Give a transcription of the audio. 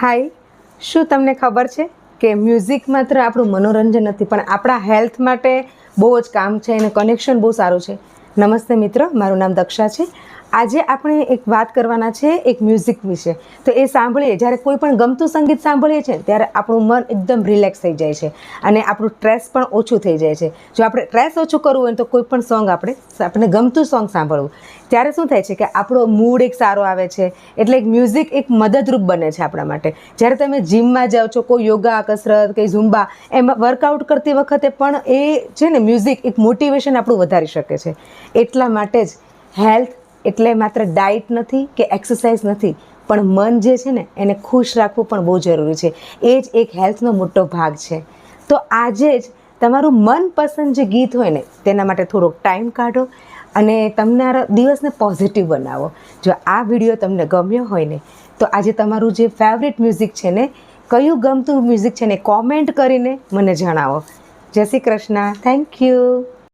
હાય, શું તમને ખબર છે કે મ્યુઝિક માત્ર આપણું મનોરંજન નથી પણ આપણા હેલ્થ માટે બહુ જ કામ છે અને કનેક્શન બહુ સારું છે. નમસ્તે મિત્રો, મારું નામ દક્ષા છે. આજે આપણે એક વાત કરવાના છે એક મ્યુઝિક વિશે. તો એ સાંભળીએ, જ્યારે કોઈ પણ ગમતું સંગીત સાંભળીએ છીએ ત્યારે આપણું મન એકદમ રિલેક્સ થઈ જાય છે અને આપણું સ્ટ્રેસ પણ ઓછું થઈ જાય છે. જો આપણે સ્ટ્રેસ ઓછું કરવું હોય તો કોઈ પણ સોંગ આપણે ગમતું સોંગ સાંભળવું, ત્યારે શું થાય છે કે આપણો મૂડ એક સારો આવે છે. એટલે એક મ્યુઝિક એક મદદરૂપ બને છે આપણા માટે. જ્યારે તમે જિમમાં જાઓ છો, કોઈ યોગા કસરત કંઈ ઝુંબા એમાં વર્કઆઉટ કરતી વખતે પણ એ છે ને મ્યુઝિક એક મોટિવેશન આપણું વધારી શકે છે. એટલા માટે જ હેલ્થ એટલે માત્ર ડાયટ નથી કે એક્સરસાઇઝ નથી, પણ મન જે છે ને એને ખુશ રાખવું પણ બહુ જરૂરી છે. એ જ એક હેલ્થનો મોટો ભાગ છે. તો આજે જ તમારું મનપસંદ જે ગીત હોય ને તેના માટે થોડોક ટાઈમ કાઢો અને તમારા દિવસને પોઝિટિવ બનાવો. જો આ વિડીયો તમને ગમ્યો હોય ને તો આજે તમારું જે ફેવરિટ મ્યુઝિક છે ને, કયું ગમતું મ્યુઝિક છે ને, કોમેન્ટ કરીને મને જણાવો. જય શ્રી કૃષ્ણ. Thank you.